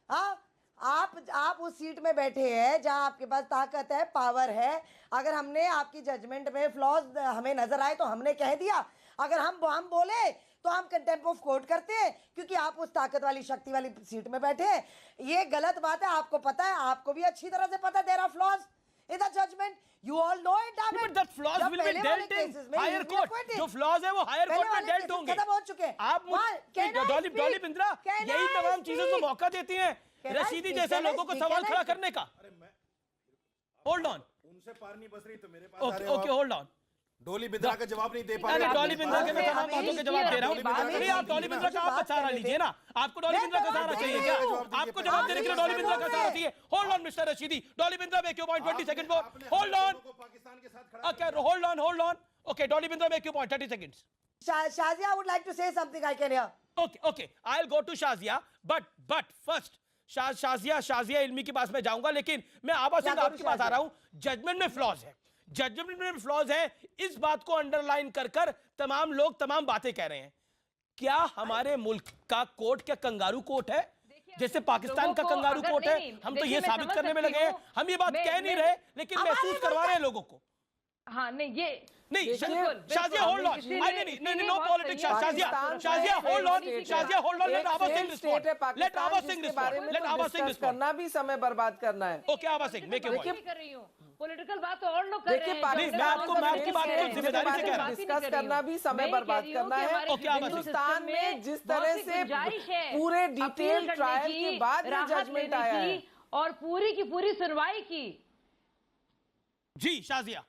हाँ, आप उस सीट में बैठे हैं जहां आपके पास ताकत है, पावर है। अगर हमने आपकी जजमेंट में फ्लॉज हमें नजर आए तो हमने कह दिया। अगर हम बोले तो हम कंटेम्प्ट ऑफ कोर्ट करते हैं, क्योंकि आप उस ताकत वाली, शक्ति वाली सीट में बैठे हैं। ये गलत बात है, आपको पता है, आपको भी अच्छी तरह से पता है। There are flaws in the judgment, you all know it, damn it. But that flaws will be dealt in higher court. जो flaws है वो higher court में dealt होंगे। खत्म हो चुके हैं। आप डॉली बिंद्रा यही तमाम चीजों को मौका देती हैं रशीदी जैसे लोगों को सवाल खड़ा करने का। Hold on. उनसे पार नहीं बस रही तो मेरे पास आ रहे हो। Okay, hold on. Dolly Bindra का जवाब नहीं दे पा रहे। डॉली बिंद्रा के मैं तमाम बातों के जवाब दे रहा हूँ। नहीं, आप डॉली बिंद्रा का आप सहारा लीजिए ना। आपको डॉली बिंद्रा का सहारा चाहिए क्या? आपको जवाब देने के लिए डॉली बिंद्रा का सहारा चाहिए। Hold on mister Rashidi, Dolly Bindra make your point 20 second for. Hold on, Pakistan के साथ खड़ा। Okay, hold on. Okay, Dolly Bindra make your point 30 seconds. Shazia, I would like to say something, I can hear. Okay, I'll go to Shazia, but first Shazia Ilmi के पास मैं जाऊंगा, लेकिन मैं आबा सिंह आपके पास आ रहा हूं। जजमेंट में फ्लॉज है, इस बात को अंडरलाइन कर तमाम लोग तमाम बातें कह रहे हैं। क्या हमारे मुल्क का कोर्ट क्या कंगारू कोर्ट है, जैसे पाकिस्तान का कंगारू कोर्ट है? हम तो ये साबित करने में लगे हैं, हम ये बात कह नहीं रहे, लेकिन महसूस करवा रहे हैं लोगों को। हाँ, नहीं, शाजिया होल्ड ऑन। नहीं, no politics. Shazia hold on. Let Abha Singh respond. करना भी समय बर्बाद करना है। ओके, आबा सिंह मैं क्यों कर रही हूँ? पॉलिटिकल बात तो और लोग कर रहे हैं। मैं आपकी बात को जिम्मेदारी से कह रहा हूं। डिस्कस करना भी समय बर्बाद करना है। हिंदुस्तान में जिस तरह से पूरे डिटेल ट्रायल के बाद जजमेंट आया है और पूरी की पूरी सुनवाई की। जी शाजिया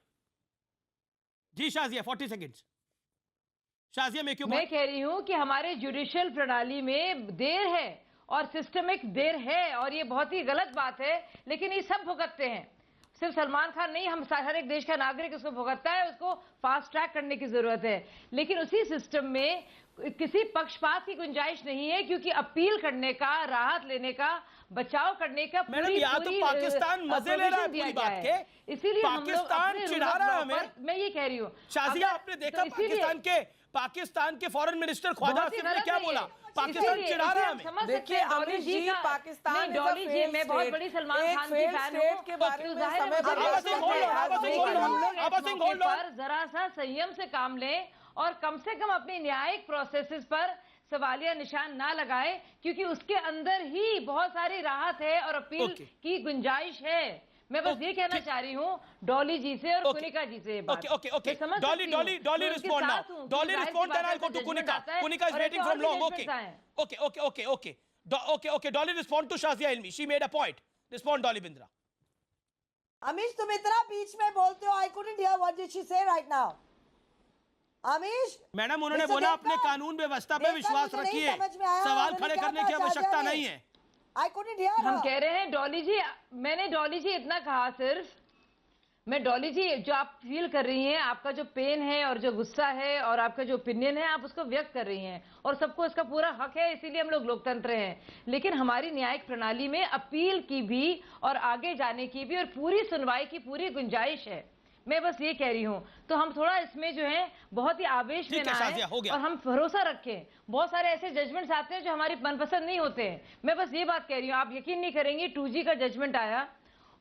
40 सेकंड्स। शाजिया मैं कह रही हूं कि हमारे जुडिशियल प्रणाली में देर है और सिस्टमिक देर है, और ये बहुत ही गलत बात है, लेकिन ये सब भुगतते हैं। सिर्फ सलमान खान नहीं, हम हर एक देश का नागरिक उसको भुगतता है। उसको फास्ट ट्रैक करने की जरूरत है, लेकिन उसी सिस्टम में किसी पक्षपात की गुंजाइश नहीं है, क्योंकि अपील करने का, राहत लेने का, बचाव करने का पूरी तो पाकिस्तान मजे ले रहा है पूरी बात के। इसीलिए पाकिस्तान चिढ़ा रहा है हमें। मैं ये कह रही हूँ, शाजिया आपने देखा पाकिस्तान के पाकिस्तान के फॉरेन मिनिस्टर ख्वाजा आसिफ ने क्या बोला? पाकिस्तान चिढ़ा रहा है हमें। देखिए अमित जी, पाकिस्तान डॉली जी, मैं बहुत बड़ी सलमान खान की फैन हूं के बारे में जरा सा संयम से काम लें और कम से कम अपनी न्यायिक प्रोसेसेस पर सवालिया निशान ना लगाए, क्योंकि उसके अंदर ही बहुत सारी राहत है और अपील की गुंजाइश है। मैं बस ये कहना चाह रही हूँ डॉली जी से और कुनिका जी से। Okay Dolly respond now. Dolly respond, then I go to Kunika. Kunika is waiting from long. Okay Dolly respond to Shazia Ilmi, she made a point. Respond Dolly Bindra. Amish तुम इतना बीच में बोलते हो, I couldn't hear what did she say right now. Amish madam, उन्होंने बोला अपने कानून व्यवस्था पे विश्वास रखिए, सवाल खड़े करने की आवश्यकता नहीं है। हम कह रहे हैं डॉली जी, मैंने डॉली जी इतना कहा सिर्फ, मैं डॉली जी जो आप फील कर रही हैं, आपका जो पेन है और जो गुस्सा है और आपका जो ओपिनियन है, आप उसको व्यक्त कर रही हैं और सबको इसका पूरा हक है, इसीलिए हम लोग लोकतंत्र हैं। लेकिन हमारी न्यायिक प्रणाली में अपील की भी और आगे जाने की भी और पूरी सुनवाई की पूरी गुंजाइश है। मैं बस ये कह रही हूँ, तो हम थोड़ा इसमें जो है बहुत ही आवेश में ना आए और हम भरोसा रखें। बहुत सारे ऐसे जजमेंट्स आते हैं जो हमारी मनपसंद नहीं होते हैं। मैं बस ये बात कह रही हूँ, आप यकीन नहीं करेंगे 2G का जजमेंट आया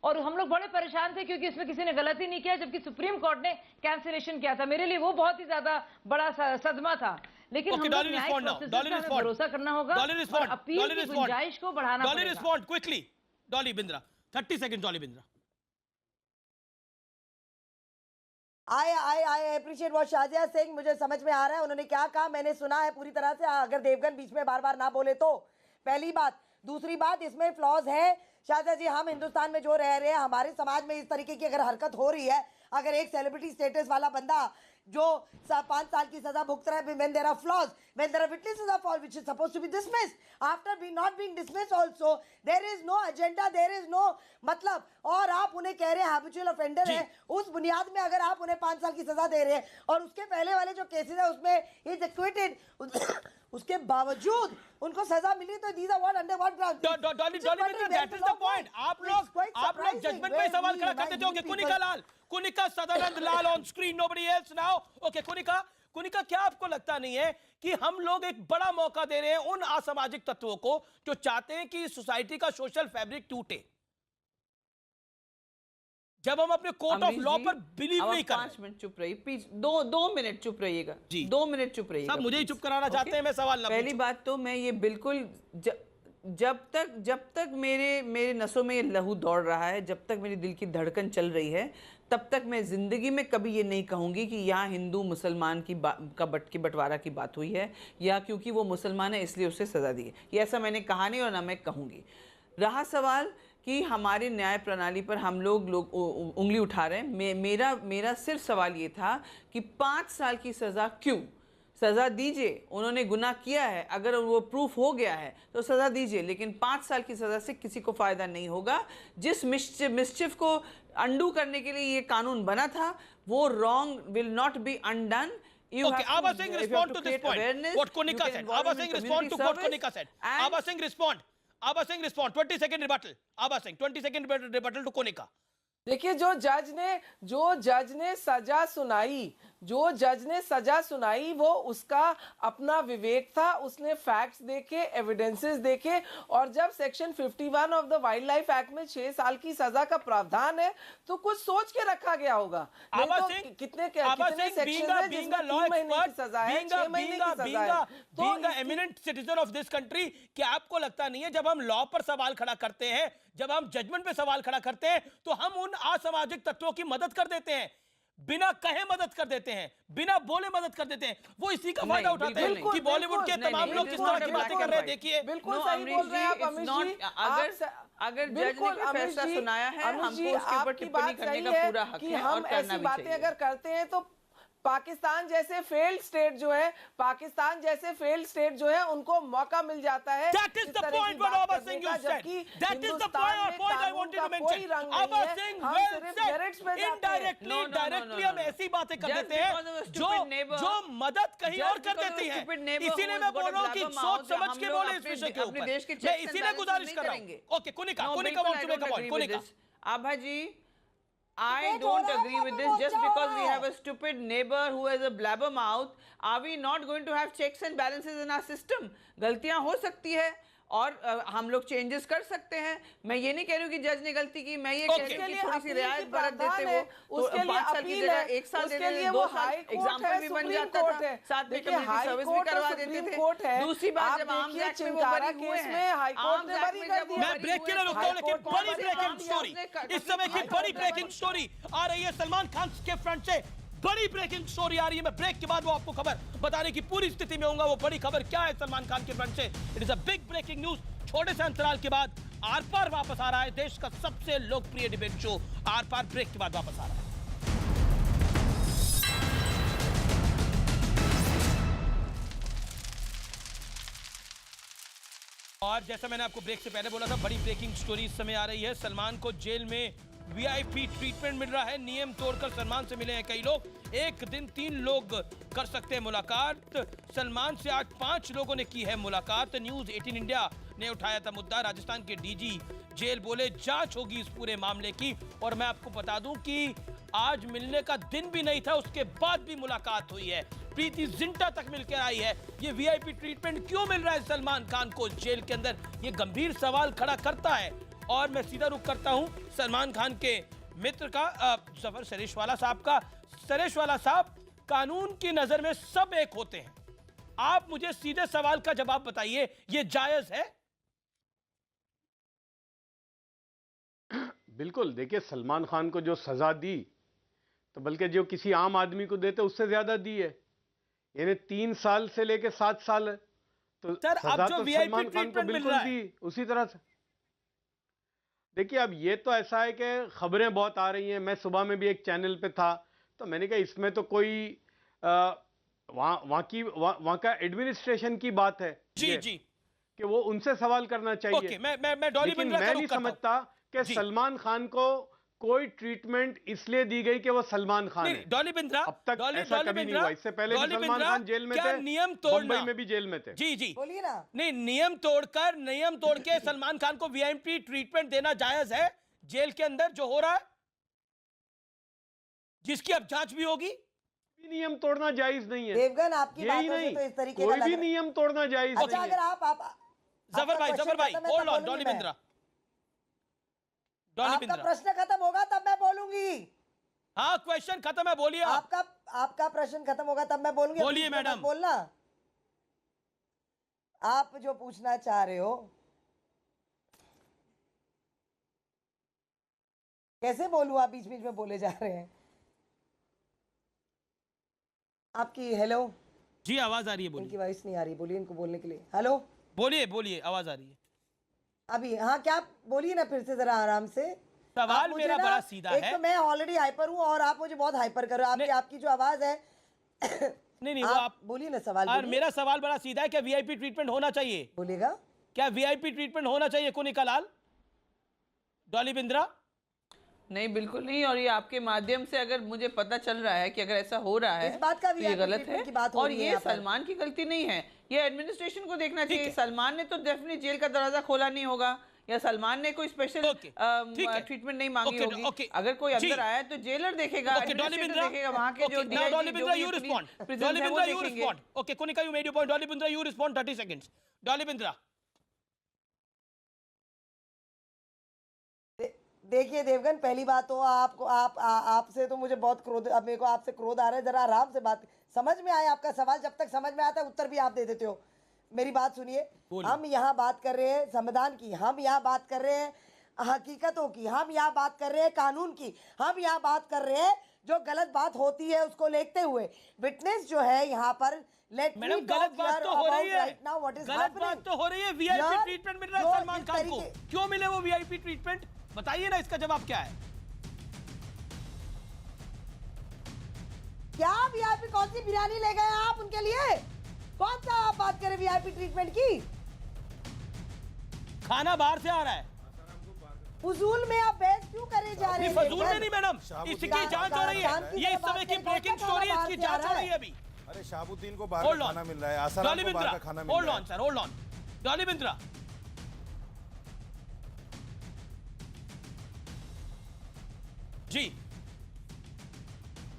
और हम लोग बड़े परेशान थे क्योंकि इसमें किसी ने गलती नहीं किया, जबकि सुप्रीम कोर्ट ने कैंसिलेशन किया था। मेरे लिए वो बहुत ही ज्यादा बड़ा सदमा था। लेकिन हम लोग न्यायिक प्रोसेस पर भरोसा करना होगा और अपील की गुंजाइश को बढ़ाना पड़ेगा। Dolly respond quickly. Dolly Bindra 30 second. Dolly Bindra. I appreciate what Shazia Singh, मुझे समझ में आ रहा है उन्होंने क्या कहा, मैंने सुना है पूरी तरह से। अगर देवगन बीच में बार बार ना बोले तो पहली बात। दूसरी बात, इसमें फ्लॉज है शाजिया जी। हम हिंदुस्तान में जो रह रहे हैं, हमारे समाज में इस तरीके की अगर हरकत हो रही है, अगर एक सेलिब्रिटी स्टेटस वाला बंदा जो 5 साल की सजा भुगत रहा है, when there are flaws, when there are witnesses of all which is supposed to be dismissed, after not being dismissed also there is no agenda, there is no मतलब, और आप उन्हें कह रहे हैं हैबिचुअल ऑफेंडर है। उस बुनियाद में अगर आप उन्हें 5 साल की सजा दे रहे हैं और उसके पहले वाले जो केसेस है उसमें इज एक्विटेड, उसके बावजूद उनको सजा मिली, तो these are what under what ground? Dolly that is the point. आप लोग जजमेंट पे सवाल खड़ा कर देते हो कि Kunika Sadanand Lal on screen, nobody else now. Okay Kunika, क्या आपको लगता नहीं है कि हम लोग एक बड़ा मौका दे रहे हैं उन असामाजिक तत्वों को जो चाहते हैं कि सोसाइटी का सोशल फैब्रिक टूटे, जब हम अपने कोर्ट ऑफ लॉ पर बिलीव नहीं कर? 5 मिनट चुप रहिए प्लीज। 2 मिनट चुप रहिएगा जी। 2 मिनट चुप रहिएगा। सब मुझे ही चुप कराना चाहते हैं, मैं सवाल ना पहली बात तो मैं ये बिल्कुल जब तक मेरे नसों में ये लहू दौड़ रहा है, जब तक मेरी दिल की धड़कन चल रही है, तब तक मैं जिंदगी में कभी ये नहीं कहूँगी कि यहाँ हिंदू मुसलमान की बंटवारा की बात हुई है या क्योंकि वो मुसलमान है इसलिए उसे सज़ा दी है। ये ऐसा मैंने कहा नहीं और ना मैं कहूँगी। रहा सवाल कि हमारे न्याय प्रणाली पर हम लोग उंगली उठा रहे हैं, मेरा सिर्फ सवाल ये था कि 5 साल की सज़ा क्यों? सज़ा दीजिए, उन्होंने गुनाह किया है, अगर वो प्रूफ हो गया है तो सज़ा दीजिए, लेकिन 5 साल की सज़ा से किसी को फ़ायदा नहीं होगा। जिस मिस्चिफ को अंडू करने के लिए ये कानून बना था, वो wrong will not be undone. Okay, Abha Singh respond to this point. What Konika said. Abha Singh respond to what Konika said. Abha Singh respond. Abha Singh respond. 20-second rebuttal. Abha Singh 20-second rebuttal to Konika. देखिए, जो जज ने सजा सुनाई वो उसका अपना विवेक था। उसने फैक्ट्स देखे, एविडेंसेस देखे, और जब section 51 of the wild life act में 6 साल की सजा का प्रावधान है तो कुछ सोच के रखा गया होगा। नहीं तो कितने सेक्शन हैं जिसमें 3 महीने की सजा है, 6 महीने की सजा है। Being a eminent citizen of this country, क्या आपको लगता नहीं है जब हम लॉ पर सवाल खड़ा करते हैं, जब हम जजमेंट पे सवाल खड़ा करते हैं, तो हम उन असामाजिक तत्वों की मदद कर देते हैं, बिना कहे मदद कर देते हैं, बिना बोले मदद कर देते हैं। वो इसी का फायदा उठाते हैं कि बॉलीवुड के तमाम लोग किस तरह की बातें कर रहे हैं। देखिए, बिल्कुल सही बोल रहे हैं आप अमित जी। अगर जज ने फैसला सुनाया है, हमको उसके ऊपर टिप्पणी करने का पूरा हक है और करना भी चाहिए। ऐसी बातें अगर करते हैं तो पाकिस्तान जैसे फेल्ड स्टेट जो है उनको मौका मिल जाता है। That is the point what Abha Singh you said. That is the point I wanted to mention. Abha Singh well said. Indirectly, directly हम ऐसी बातें कर देते हैं जो मदद कहीं और कर देती है। इसीलिए मैं बोल रहा हूँ कि सोच समझ के बोले इस विषय के ऊपर। मैं इसीलिए गुजारिश कर रहा हूँ। Okay, Kunika want to make a point. Kunika, Abha ji I don't agree with this. Just because we have a stupid neighbor who has a blabbermouth, are we not going to have checks and balances in our system? गलतियां हो सकती है और हम लोग चेंजेस कर सकते हैं. मैं ये नहीं कह रही हूँ कि जज ने गलती की, मैं ये कह रही हूँ कि थोड़ी सी रियायत बरत देते वो, तो 5 साल की जगह 1 साल देते थे, 2 साल एग्जाम्पल भी बन जाता था, साथ में कम्युनिटी सर्विस भी करवा देते थे. दूसरी बात, जब आम एक्ट में वो बरी हुए हैं, आम एक्ट में जब मैं ब्रेक के लिए रुकता हूं, लेकिन बड़ी ब्रेकिंग स्टोरी, इस समय की बड़ी ब्रेकिंग स्टोरी आ रही है सलमान खान के फ्रंट से. बड़ी ब्रेकिंग स्टोरी आ रही है. मैं ब्रेक के बाद वो आपको खबर बताने की पूरी स्थिति में होऊंगा. वो बड़ी खबर क्या है सलमान खान के फ्रंट से? It is a big breaking news. छोटे से अंतराल के बाद आर पार वापस आ रहा है. देश का सबसे लोकप्रिय debate show Aar Paar break के बाद वापस आ रहा है. और जैसा मैंने आपको ब्रेक से पहले बोला था, बड़ी ब्रेकिंग स्टोरी इस समय आ रही है. सलमान को जेल में वीआईपी ट्रीटमेंट मिल रहा है. नियम तोड़कर सलमान से मिले हैं कई लोग. एक दिन 3 लोग कर सकते हैं मुलाकात. सलमान से आज 5 लोगों ने की है मुलाकात. न्यूज 18 इंडिया ने उठाया था मुद्दा. राजस्थान के डीजी जेल बोले जांच होगी इस पूरे मामले की. और मैं आपको बता दूं कि आज मिलने का दिन भी नहीं था, उसके बाद भी मुलाकात हुई है. प्रीति जिंटा तक मिलकर आई है. ये वीआईपी ट्रीटमेंट क्यों मिल रहा है सलमान खान को जेल के अंदर? ये गंभीर सवाल खड़ा करता है. और मैं सीधा रुख करता हूं सलमान खान के मित्र का, जफर सरेशवाला साहब का. सरेशवाला साहब, कानून की नजर में सब एक होते हैं. आप मुझे सीधे सवाल का जवाब बताइए, ये जायज है? बिल्कुल. देखिए, सलमान खान को जो सजा दी, तो बल्कि जो किसी आम आदमी को देते उससे ज्यादा दी है. यानी 3 साल से लेके 7 साल है. तो सर, सजा अब जो तो वीआईपी सलमान खान को ट्रीटमेंट मिल बिल्कुल रहा है, दी उसी तरह से. देखिए, अब ये तो ऐसा है कि खबरें बहुत आ रही हैं. मैं सुबह में भी एक चैनल पे था, तो मैंने कहा इसमें तो कोई वहाँ का एडमिनिस्ट्रेशन की बात है. जी जी, कि वो उनसे सवाल करना चाहिए. ओके, मैं डॉली लेकिन बिंद्रा का मैं रुख नहीं करता हूं. समझता कि सलमान खान को कोई ट्रीटमेंट इसलिए दी गई कि वो सलमान खान है. डॉली बिंद्रा, अब तक ऐसा कभी नहीं हुआ. इससे पहले भी सलमान खान जेल में थे, नियम तोड़ना, मुंबई में भी जेल में थे. जी जी, बोलिए ना. नहीं, नियम तोड़ के सलमान खान को वीआईपी ट्रीटमेंट देना जायज है जेल के अंदर जो हो रहा है, जिसकी अब जांच भी होगी? नियम तोड़ना जायज नहीं है देवगन. आपकी यही बातों से नहीं, तो इस तरीके कोई का भी नियम तोड़ना जायज नहीं अच्छा, है. अगर आप जफर भाई होल्ड ऑन. डॉली बिंद्रा, डॉली आपका बिंद्रा, प्रश्न खत्म होगा तब मैं बोलूंगी. हाँ, क्वेश्चन खत्म है, बोलिए. आपका प्रश्न खत्म होगा तब मैं बोलूंगी. बोलिए मैडम. बोलना आप जो पूछना चाह रहे हो. कैसे बोलूं? आप बीच बीच में बोले जा रहे हैं. आपकी हेलो जी, आवाज आ रही है, बोलिए. इनकी वॉइस नहीं आ रही, बोलिए इनको बोलने के लिए. हेलो, बोलिए, आवाज आ रही है अभी. हाँ, क्या बोलिए ना फिर से जरा आराम से. सवाल मेरा बड़ा सीधा है. एक तो मैं ऑलरेडी हाइपर हूँ और आप मुझे बहुत हाइपर कर रहे हो. आपकी जो आवाज है नहीं, वो आप बोलिए ना सवाल. और मेरा सवाल बड़ा सीधा है, क्या वीआईपी ट्रीटमेंट होना चाहिए? बोलिएगा. क्या वीआईपी ट्रीटमेंट होना चाहिए कुनिका लाल? डॉली बिंद्रा? नहीं, बिल्कुल नहीं. और ये आपके माध्यम से अगर मुझे पता चल रहा है कि अगर ऐसा हो रहा है इस बात का तो ये गलत है. और ये सलमान की गलती नहीं है, ये एडमिनिस्ट्रेशन को देखना चाहिए. सलमान ने तो डेफिनेटली जेल का दरवाजा खोला नहीं होगा, या सलमान ने कोई स्पेशल ट्रीटमेंट नहीं मांगी होगी. अगर कोई अंदर आया तो जेलर देखेगा, एडमिनिस्ट्रेटर देखेगा, वहां के जो Dolly Bindra you respond. Okay, Kunika you made your point. Dolly Bindra you respond. 30 seconds. Dolly Bindra. देखिए देवगन, पहली बात तो आपसे तो मुझे बहुत क्रोध, अब मेरे को आपसे क्रोध आ रहा है. जरा आराम से बात. समझ में आया आपका सवाल? जब तक समझ में आता है उत्तर भी आप दे देते हो. मेरी बात सुनिए. हम यहाँ बात कर रहे हैं संविधान की, हम यहाँ बात कर रहे हैं हकीकतों की, हम यहाँ बात कर रहे हैं कानून की, हम यहाँ बात कर रहे हैं जो गलत बात होती है उसको लेते हुए. विटनेस जो है यहाँ पर, मैडम, गलत बात तो हो रही है. गलत बात तो हो रही है. वीआईपी ट्रीटमेंट मिल रहा है सलमान खान को. क्यों मिले वो वीआईपी ट्रीटमेंट? बताइए ना, इसका जवाब क्या है? क्या वीआईपी? कौन सी बिरयानी ले गए आप उनके लिए? कौन सा आप बात करें वीआईपी ट्रीटमेंट की? खाना बाहर से आ रहा है. फजूल में आप बहस क्यों करे जा रहे हैं? फजूल में नहीं मैडम, इसकी जांच हो रही है. ये इस समय की ब्रेकिंग स्टोरी है, इसकी जांच हो रही है अभी. अरे शाहबुद्दीन को बाहर का खाना मिल रहा है, आसाराम को बाहर का खाना मिल रहा है. Hold on sir, hold on. Dolly Bindra, ji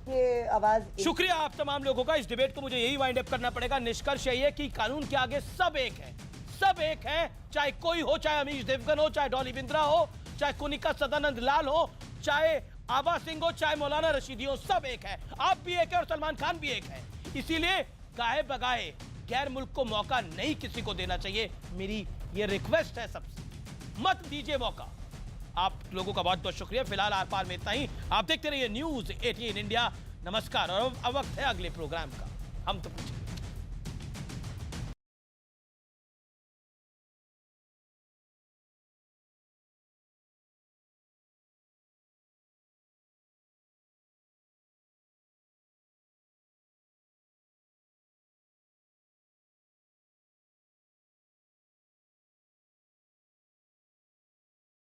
ये आवाज। शुक्रिया आप तमाम लोगों का। इस डिबेट को मुझे यही वाइंड अप करना पड़ेगा। निष्कर्ष यही है कि कानून के आगे सब एक है, सब एक है, चाहे कोई हो, चाहे अमीश देवगन हो, चाहे डॉली बिंद्रा हो, चाहे कुनिका सदानंद लाल हो, चाहे आबा सिंह हो, चाहे मौलाना रशीदी हो, सब एक है। आप भी एक है और सलमान खान भी एक है। इसीलिए गाए बगाए गैर मुल्क को मौका नहीं किसी को देना चाहिए। मेरी ये रिक्वेस्ट है सबसे, मत दीजिए मौका। आप लोगों का बहुत बहुत शुक्रिया। फिलहाल आर पार में इतना ही। आप देखते रहिए न्यूज़ 18 इंडिया। नमस्कार। और अब वक्त है अगले प्रोग्राम का। हम तो पूछे